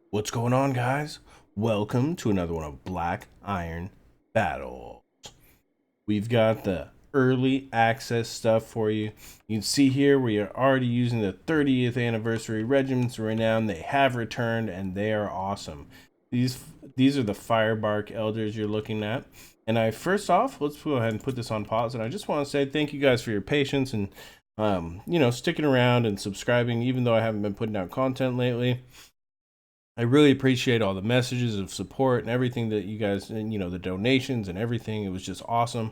What's going on, guys? Welcome to another one of Black Iron Battles. We've got the early access stuff for you. You can see here we are already using the 30th anniversary Regiments of Renown. They have returned and they are awesome. These these are the Firebark Elders you're looking at. And first off, let's go ahead and put this on pause. And I just want to say thank you guys for your patience and sticking around and subscribing, even though I haven't been putting out content lately. I really appreciate all the messages of support and everything that you guys, and the donations and everything. It was just awesome.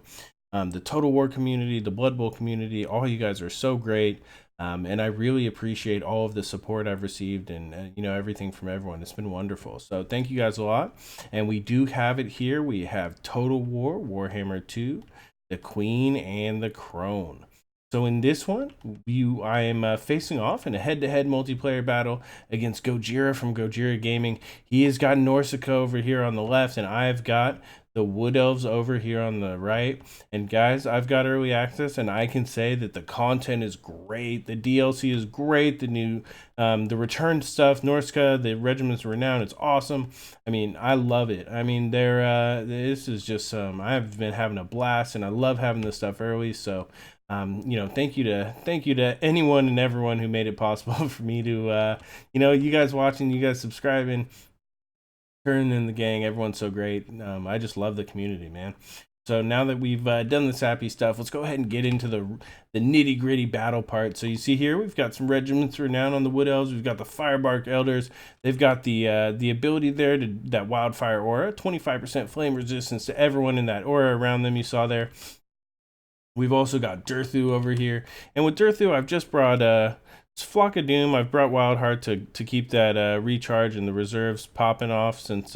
The Total War community, the Blood Bowl community, all you guys are so great. And I really appreciate all of the support I've received and, everything from everyone. It's been wonderful. So thank you guys a lot. And we do have it here. We have Total War, Warhammer 2, the Queen, and the Crone. So in this one, I am facing off in a head-to-head multiplayer battle against Gorjia from Gorjia Gaming. He has got Norsca over here on the left, and I've got the Woodelves over here on the right. And guys, I've got early access, and I can say that the content is great. The DLC is great. The new, the returned stuff, Norsca, the Regiments of Renown, it's awesome. I mean, I love it. I mean, this is just I've been having a blast, and I love having this stuff early. So thank you to anyone and everyone who made it possible for me to you guys watching, you guys subscribing, turning in the gang. Everyone's so great. I just love the community, man. So now that we've done the sappy stuff, let's go ahead and get into the nitty gritty battle part. So you see here, we've got some Regiments Renowned on the Woodelves. We've got the Firebark Elders. They've got the ability there to that wildfire aura, 25% flame resistance to everyone in that aura around them. You saw there. We've also got Durthu over here. And with Durthu, I've just brought Flock of Doom. I've brought Wildheart to keep that recharge and the reserves popping off, since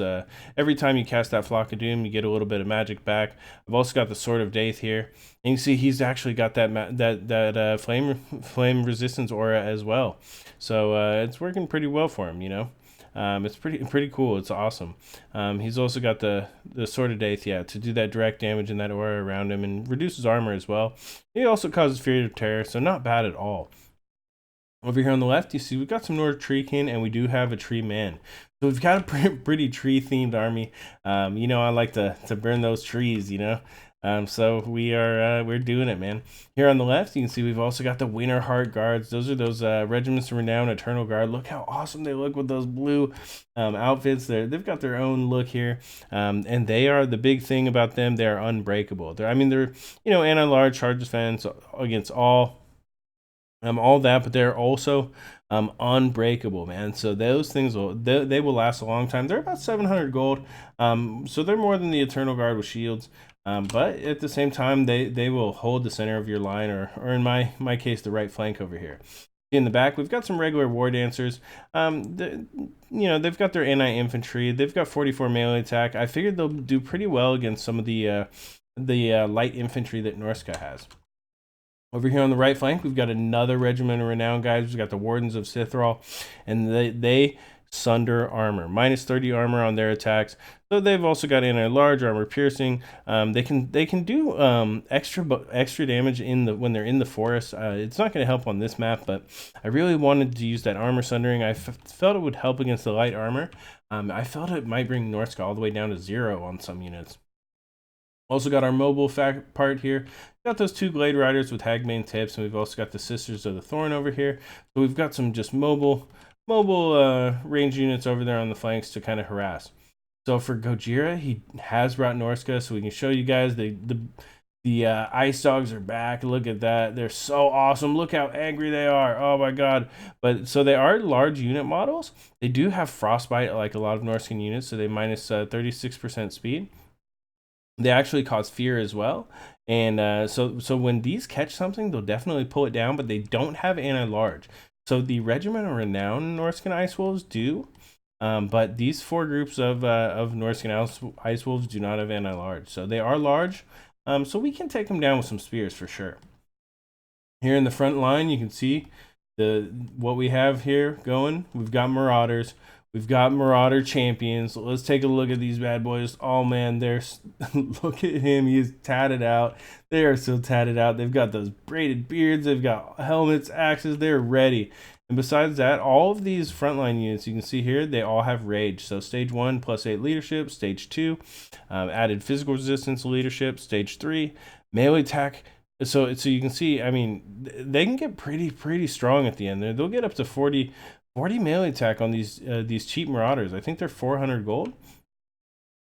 every time you cast that Flock of Doom, you get a little bit of magic back. I've also got the Sword of Daith here. And you see he's actually got that flame resistance aura as well. So it's working pretty well for him, it's pretty cool. It's awesome. He's also got the Sword of Daith, to do that direct damage in that aura around him and reduces armor as well. He also causes Fury of Terror, so not bad at all. Over here on the left, you see we've got some Nord Tree King, and we do have a Tree Man. So we've got a pretty tree themed army. I like to burn those trees. So we're doing it, man. Here on the left, you can see we've also got the Winter Heart Guards. Those are those Regiments of Renown Eternal Guard. Look how awesome they look with those blue outfits. They've got their own look here, and they are the big thing about them. They are unbreakable. They're anti-large, charge defense against all that, but they're also unbreakable, man. So those things they will last a long time. They're about 700 gold, so they're more than the Eternal Guard with shields. But at the same time, they will hold the center of your line, or in my case, the right flank over here. In the back, we've got some regular war dancers. They've got their anti-infantry. They've got 44 melee attack. I figured they'll do pretty well against some of the light infantry that Norsca has. Over here on the right flank, we've got another Regiment of Renown, guys. We've got the Wardens of Sithral, and they sunder armor, minus 30 armor on their attacks. So they've also got anti-large, armor piercing. They can do extra damage when they're in the forest. It's not going to help on this map, but I really wanted to use that armor sundering. I felt it would help against the light armor. I felt it might bring Norsca all the way down to 0 on some units. Also got our mobile part here. Got those 2 Glade Riders with Hagbane tips, and we've also got the Sisters of the Thorn over here. So we've got some just mobile range units over there on the flanks to kind of harass. So for Gorjia, he has brought Norsca, so we can show you guys the Ice Dogs are back. Look at that. They're so awesome. Look how angry they are. Oh my god. But so they are large unit models. They do have Frostbite like a lot of Norscan units, so they minus 36% speed. They actually cause fear as well, and so when these catch something, they'll definitely pull it down, but they don't have anti-large. So the Regiment of Renown Norscan Icewolves do, but these 4 groups of Norscan Icewolves do not have anti-large. So they are large, so we can take them down with some spears for sure. Here in the front line, you can see what we have here going. We've got Marauders. We've got Marauder champions. So let's take a look at these bad boys. Oh man, look at him. He's tatted out. They are so tatted out. They've got those braided beards. They've got helmets, axes. They're ready. And besides that, all of these frontline units you can see here, they all have rage. So stage 1 +8 leadership, stage 2 added physical resistance leadership, stage 3 melee attack. So you can see, I mean, they can get pretty strong at the end. They'll get up to 40 melee attack on these cheap Marauders. I think they're 400 gold.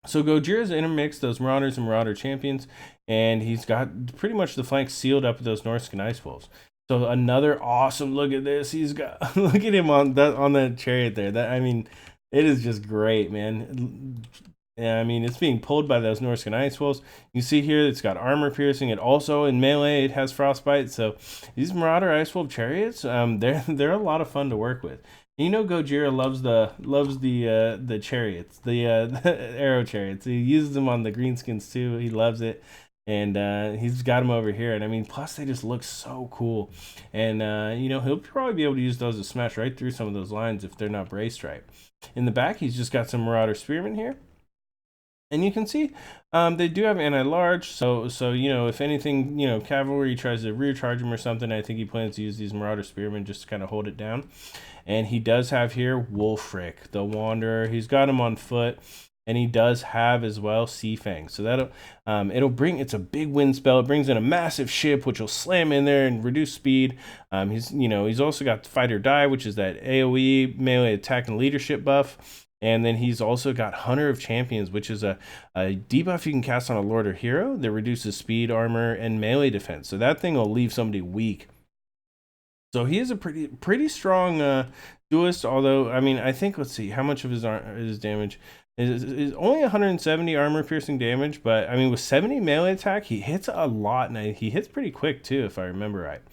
So Gorjia's intermixed those Marauders and Marauder champions, and he's got pretty much the flanks sealed up with those Norscan Icewolves. So another awesome look at this. He's got look at him on the chariot there. That, I mean, it is just great, man. Yeah, I mean, it's being pulled by those Norscan Icewolves. You see here, it's got armor piercing. It also in melee, it has frostbite. So these Marauder Icewolf chariots, they're a lot of fun to work with. You know, Gorjia loves the chariots, the arrow chariots. He uses them on the greenskins too. He loves it. And he's got them over here, and I mean, plus they just look so cool. And you know, he'll probably be able to use those to smash right through some of those lines if they're not brace stripe. In the back, he's just got some Marauder Spearmen here, and you can see they do have anti-large. So you know, if anything, you know, cavalry tries to rear charge him or something, I think he plans to use these Marauder Spearmen just to kind of hold it down. And he does have here Wulfrik, the Wanderer. He's got him on foot. And he does have as well Sea Fang. So that'll it's a big wind spell. It brings in a massive ship which will slam in there and reduce speed. He's also got Fight or Die, which is that AoE melee attack and leadership buff. And then he's also got Hunter of Champions, which is a debuff you can cast on a lord or hero that reduces speed, armor, and melee defense. So that thing will leave somebody weak. So he is a pretty strong duelist. Although, I mean, I think, let's see, how much of his damage is only 170 armor piercing damage, but I mean, with 70 melee attack, he hits a lot, and he hits pretty quick too, if I remember right.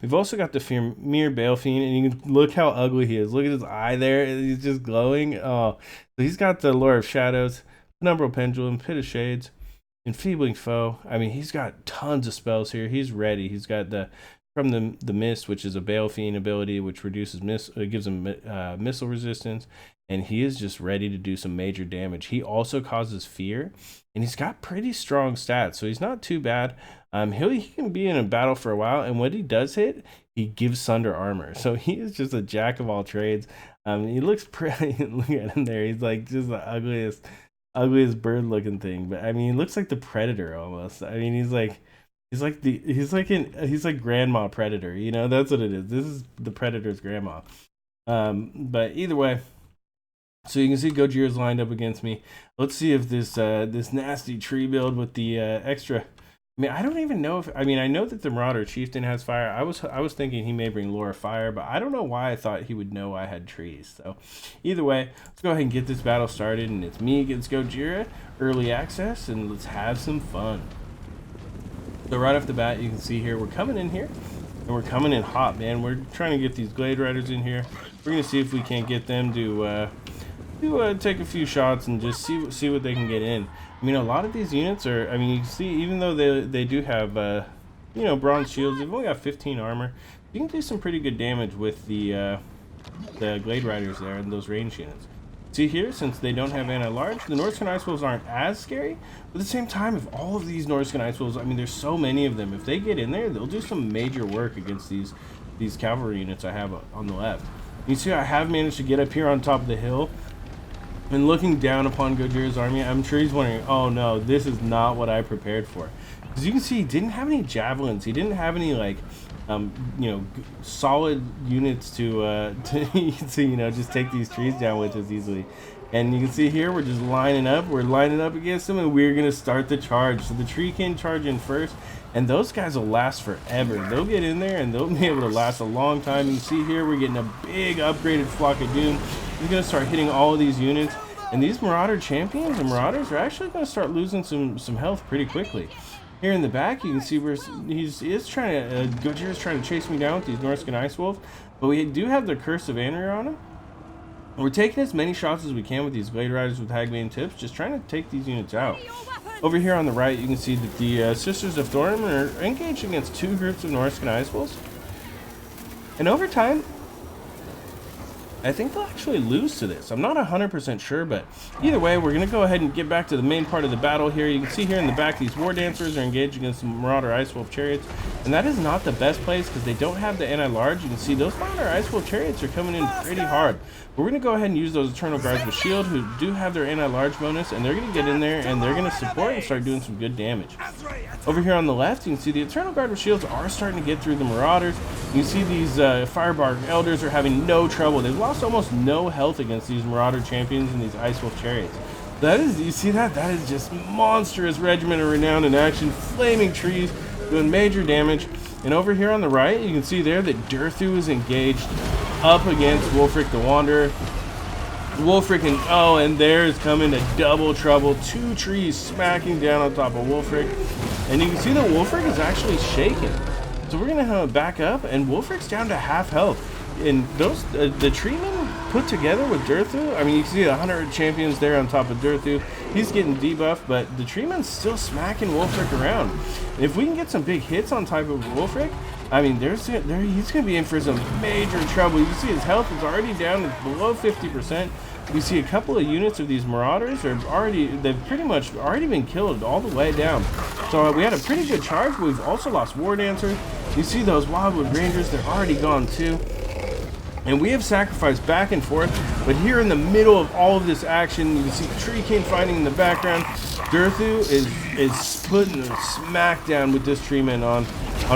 We've also got the Fimir Balefiend, and you can look how ugly he is. Look at his eye there; he's just glowing. Oh, so he's got the Lure of Shadows, Penumbral Pendulum, Pit of Shades, Enfeebling Foe. I mean, he's got tons of spells here. He's ready. He's got from the Mist, which is a Balefiend ability, which reduces gives him missile resistance. And he is just ready to do some major damage. He also causes fear, and he's got pretty strong stats, so he's not too bad. He can be in a battle for a while, and when he does hit, he gives Sunder armor. So he is just a jack of all trades. He looks pretty. Look at him there. He's like just the ugliest bird-looking thing. But I mean, he looks like the Predator almost. I mean, he's like Grandma Predator. You know, that's what it is. This is the Predator's grandma. But either way. So you can see Gorjia's lined up against me. Let's see if this nasty tree build with the extra. I mean, I don't even know if. I mean, I know that the Marauder Chieftain has fire. I was thinking he may bring Lore of Fire, but I don't know why I thought he would know I had trees. So either way, let's go ahead and get this battle started. And it's me against Gorjia, early access, and let's have some fun. So right off the bat, you can see here we're coming in here, and we're coming in hot, man. We're trying to get these Glade Riders in here. We're gonna see if we can't get them to take a few shots and just see what they can get in. I mean, a lot of these units are, I mean, you can see, even though they do have you know, bronze shields, they've only got 15 armor. You can do some pretty good damage with the Glade Riders there and those range units. See here, since they don't have anti-large, the Norscan Icewolves aren't as scary, but at the same time, if all of these Norscan Icewolves, I mean, there's so many of them, if they get in there, they'll do some major work against these cavalry units I have on the left. You see, I have managed to get up here on top of the hill. And looking down upon Gorjia's army, I'm sure he's wondering, oh no, this is not what I prepared for. Because you can see he didn't have any javelins. He didn't have any, like, you know, solid units to you know, just take these trees down with as easily. And you can see here, we're just lining up. We're lining up against them, and we're going to start the charge. So the tree can charge in first, and those guys will last forever. They'll get in there, and they'll be able to last a long time. You see here, we're getting a big upgraded Flock of Doom. He's going to start hitting all of these units. And these Marauder champions and Marauders are actually going to start losing some health pretty quickly. Here in the back, you can see where Gorjia's trying to chase me down with these Norscan Icewolves. But we do have the Curse of Anrir on him. We're taking as many shots as we can with these Glade Riders with Hagbane tips, just trying to take these units out. Over here on the right, you can see that the Sisters of Thorim are engaged against two groups of Norscan Icewolves. And over time, I think they'll actually lose to this. I'm not 100% sure, but either way, we're going to go ahead and get back to the main part of the battle here. You can see here in the back, these war dancers are engaged against the Marauder Icewolf chariots, and that is not the best place because they don't have the anti-large. You can see those Marauder Icewolf chariots are coming in pretty hard. But we're going to go ahead and use those Eternal Guards with shield who do have their anti-large bonus, and they're going to get in there and they're going to support and start doing some good damage. Over here on the left, you can see the Eternal Guard with shields are starting to get through the Marauders. You can see these Firebark Elders are having no trouble. They've lost almost no health against these Marauder champions and these Icewolf chariots. That is, you see that? That is just monstrous Regiment of Renown in action. Flaming trees doing major damage. And over here on the right, you can see there that Durthu is engaged up against Wulfrik the Wanderer. Wulfrik and there's coming to double trouble. 2 trees smacking down on top of Wulfrik. And you can see that Wulfrik is actually shaken. So we're going to have a back up, and Wulfrik's down to half health. And those, the treemen put together with Durthu, I mean, you can see 100 champions there on top of Durthu. He's getting debuffed, but the treemen's still smacking Wulfrik around. And if we can get some big hits on top of Wulfrik, I mean, he's going to be in for some major trouble. You can see his health is already down to below 50%. We see a couple of units of these Marauders they've pretty much already been killed all the way down. So we had a pretty good charge, but we've also lost War Dancer. You see those Wildwood Rangers, they're already gone too. And we have sacrificed back and forth, but here in the middle of all of this action, you can see Tree King fighting in the background. Durthu is putting a smackdown with this treeman on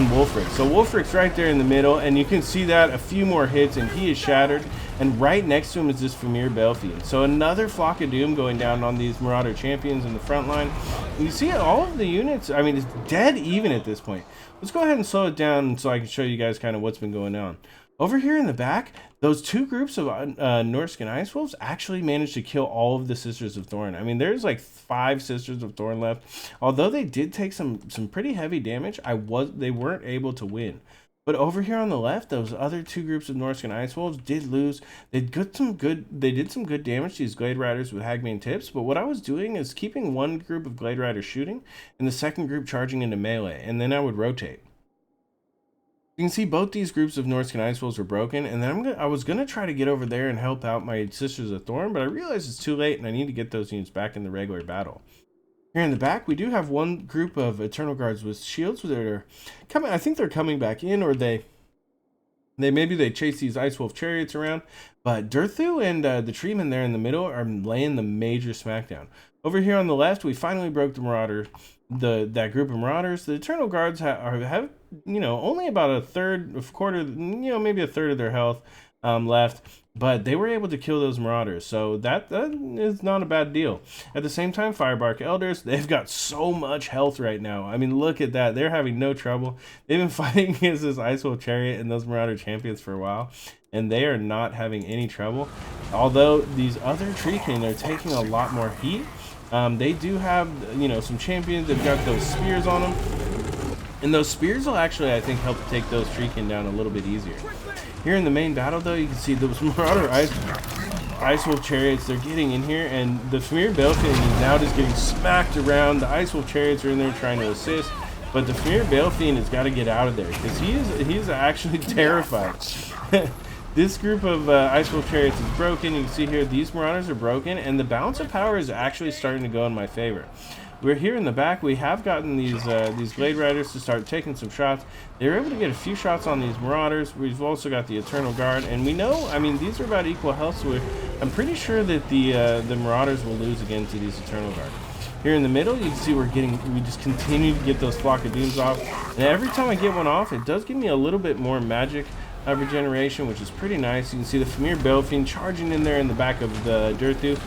Wulfrik. So Wulfrik's right there in the middle, and you can see that a few more hits, and he is shattered. And right next to him is this Famir Belfiend. So another Flock of Doom going down on these Marauder champions in the front line. And you see all of the units, I mean, it's dead even at this point. Let's go ahead and slow it down so I can show you guys kind of what's been going on. Over here in the back, those 2 groups of Norscan Icewolves actually managed to kill all of the Sisters of Thorn. I mean, there's like 5 Sisters of Thorn left. Although they did take some pretty heavy damage, they weren't able to win. But over here on the left, those other 2 groups of Norscan Icewolves did lose. They did some good damage to these Glade Riders with Hagbane tips. But what I was doing is keeping one group of Glade Riders shooting, and the second group charging into melee, and then I would rotate. You can see both these groups of Norscan Icewolves were broken, and then I was going to try to get over there and help out my Sisters of Thorn, but I realized it's too late and I need to get those units back in the regular battle. Here in the back, we do have one group of Eternal Guards with shields that are coming. I think they're coming back in, or maybe they chase these Icewolf chariots around. But Durthu and the treemen there in the middle are laying the major smackdown. Over here on the left, we finally broke the Marauder, that group of Marauders. The Eternal Guards have only about a quarter, maybe a third of their health left. But they were able to kill those Marauders, so that is not a bad deal. At the same time, Firebark Elders, they've got so much health right now. I mean, look at that. They're having no trouble. They've been fighting against this Icewolf Chariot and those Marauder champions for a while, and they are not having any trouble. Although these other Tree King are taking a lot more heat. They do have, some champions that have got those spears on them. And those spears will actually, I think, help take those Tree King down a little bit easier. Here in the main battle, though, you can see those Marauder Icewolf chariots, they're getting in here, and the Famir Belfiend is now just getting smacked around. The Icewolf chariots are in there trying to assist, but the Famir Belfiend has got to get out of there because he's actually terrified. This group of Icewolf chariots is broken. You can see here these Marauders are broken, and the balance of power is actually starting to go in my favor. We're here in the back. We have gotten these Glade Riders to start taking some shots. They were able to get a few shots on these Marauders. We've also got the Eternal Guard, and we know, I mean, these are about equal health, so I'm pretty sure that the Marauders will lose again to these Eternal Guard. Here in the middle, you can see we just continue to get those Flock of Dooms off, and every time I get one off, it does give me a little bit more magic regeneration, which is pretty nice. You can see the Famir Belfiend charging in there in the back of the Durthu.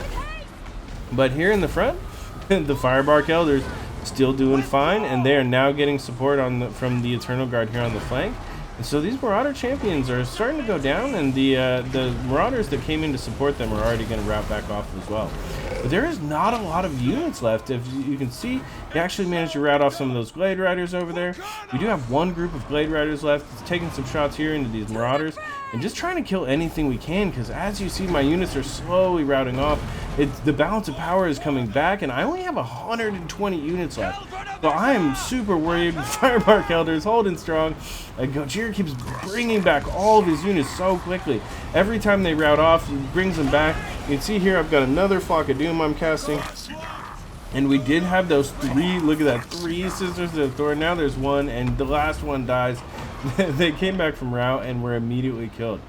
But here in the front, the Firebark Elders still doing fine, and they are now getting support from the Eternal Guard here on the flank. And so these Marauder champions are starting to go down, and the Marauders that came in to support them are already going to route back off as well. But there is not a lot of units left. If you can see, they actually managed to rout off some of those Glade Riders over there. We do have one group of Glade Riders left. It's taking some shots here into these Marauders and just trying to kill anything we can, because as you see, my units are slowly routing off. it's the balance of power is coming back, and I only have 120 units left. So I am super worried. Firebark Elders holding strong. Gorjia keeps bringing back all of his units so quickly. Every time they route off, he brings them back. You can see here I've got another Flock of Doom I'm casting. And we did have those 3, look at that, 3 Sisters of Thor. Now there's 1, and the last one dies. They came back from route and were immediately killed.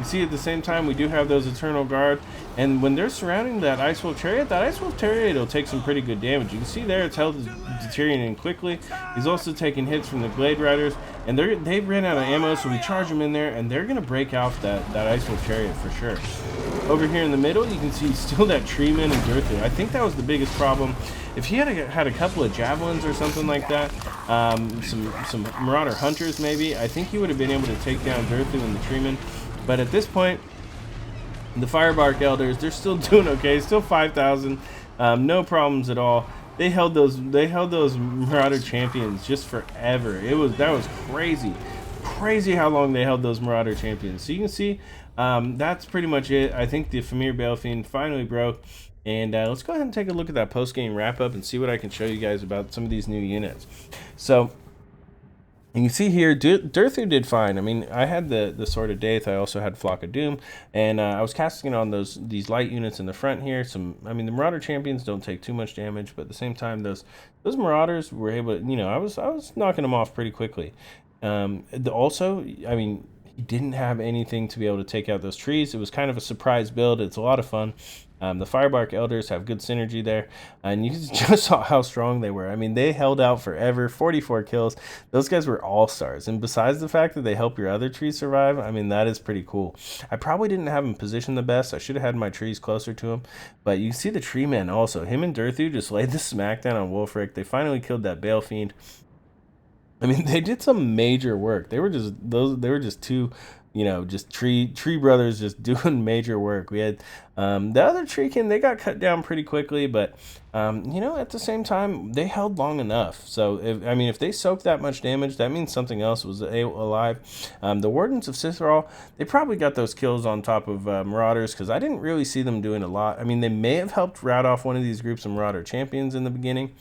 You see at the same time we do have those Eternal Guard, and when they're surrounding that Icewolf Chariot will take some pretty good damage. You can see there its health is deteriorating quickly. He's also taking hits from the Glade Riders, and they've ran out of ammo, so we charge them in there, and they're going to break off that Icewolf Chariot for sure. Over here in the middle, you can see still that Treeman and Durthu. I think that was the biggest problem. If he had a couple of javelins or something like that, some Marauder Hunters maybe, I think he would have been able to take down Durthu and the Treeman. But at this point, the Firebark Elders, they're still doing okay. Still 5,000, no problems at all. They held those Marauder champions just forever. That was crazy how long they held those Marauder champions. So you can see that's pretty much it. I think the Famir Balefiend finally broke. And let's go ahead and take a look at that post-game wrap-up and see what I can show you guys about some of these new units. So you can see here, Durthu did fine. I mean, I had the Sword of Death. I also had Flock of Doom, and I was casting it on these light units in the front here. I mean, the Marauder champions don't take too much damage, but at the same time, those Marauders were able to, I was knocking them off pretty quickly. Also, I mean, he didn't have anything to be able to take out those trees. It was kind of a surprise build. It's a lot of fun. The Firebark Elders have good synergy there, and you just saw how strong they were. I mean, they held out forever, 44 kills. Those guys were all-stars, and besides the fact that they help your other trees survive, I mean, that is pretty cool. I probably didn't have them positioned the best. I should have had my trees closer to him, but you see the tree men also. Him and Durthu just laid the smackdown on Wulfrik. They finally killed that Balefiend. I mean, they did some major work. They were just two, just tree brothers just doing major work. We had the other treekin, they got cut down pretty quickly, but at the same time, they held long enough. So if they soaked that much damage, that means something else was alive. The Wardens of Cithral, they probably got those kills on top of Marauders, because I didn't really see them doing a lot. I mean, they may have helped rout off one of these groups of Marauder champions in the beginning,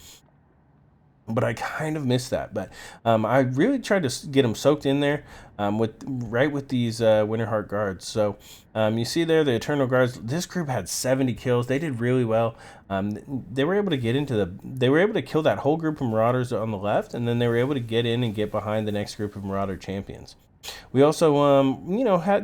but I kind of missed that. But I really tried to get them soaked in there with these Winterheart Guards. So you see there the Eternal Guards. This group had 70 kills. They did really well. They were able to get they were able to kill that whole group of Marauders on the left, and then they were able to get in and get behind the next group of Marauder champions. We also,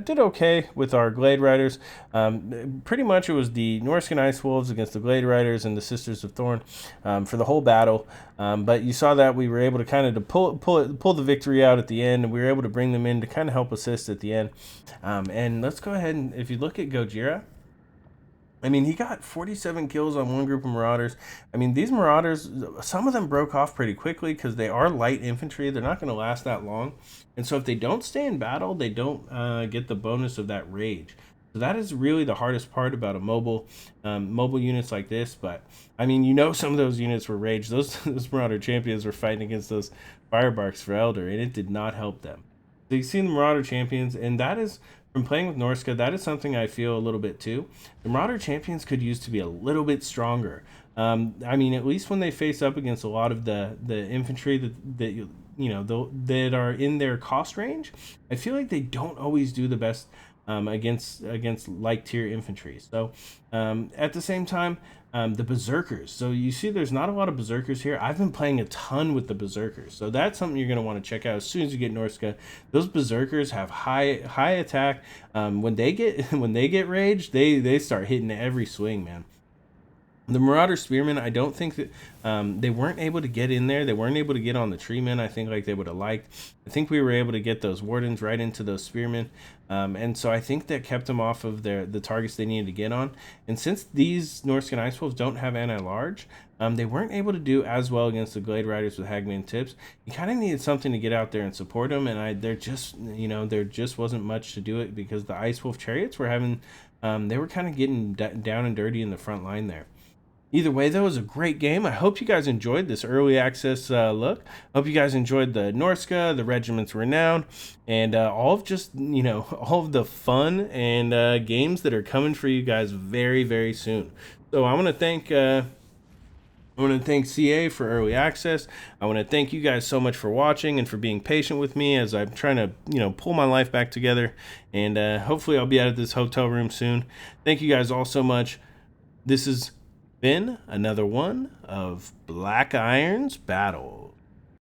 did okay with our Glade Riders. Pretty much it was the Norscan Icewolves against the Glade Riders and the Sisters of Thorn for the whole battle. But you saw that we were able to kind of pull the victory out at the end, and we were able to bring them in to kind of help assist at the end. And let's go ahead and, if you look at Gorjia, I mean, he got 47 kills on one group of Marauders. I mean, these Marauders, some of them broke off pretty quickly because they are light infantry. They're not going to last that long. And so if they don't stay in battle, they don't get the bonus of that rage. So that is really the hardest part about a mobile units like this. But, I mean, some of those units were rage. Those Marauder champions were fighting against those Firebarks for Elder, and it did not help them. So you see the Marauder champions, and that is, from playing with Norsca, that is something I feel a little bit too. The Marauder champions could use to be a little bit stronger. I mean, at least when they face up against a lot of the infantry that are in their cost range, I feel like they don't always do the best against like tier infantry. So at the same time, the Berserkers. So you see there's not a lot of Berserkers here. I've been playing a ton with the Berserkers. So that's something you're going to want to check out as soon as you get Norsca. Those Berserkers have high attack. When they get rage, they start hitting every swing, man. The Marauder Spearmen, I don't think that they weren't able to get in there. They weren't able to get on the Treemen, I think, like they would have liked. I think we were able to get those Wardens right into those Spearmen. And so I think that kept them off of the targets they needed to get on. And since these Norscan Icewolves don't have anti-large, they weren't able to do as well against the Glade Riders with Hagman tips. You kind of needed something to get out there and support them. And there just wasn't much to do it because the Icewolf Chariots were having, they were kind of getting down and dirty in the front line there. Either way, though, it was a great game. I hope you guys enjoyed this early access look. Hope you guys enjoyed the Norsca, the Regiments of Renown, and all of just, all of the fun and games that are coming for you guys very, very soon. So I want to thank CA for early access. I want to thank you guys so much for watching and for being patient with me as I'm trying to, pull my life back together. And hopefully I'll be out of this hotel room soon. Thank you guys all so much. This has been another one of Black Iron's Battle.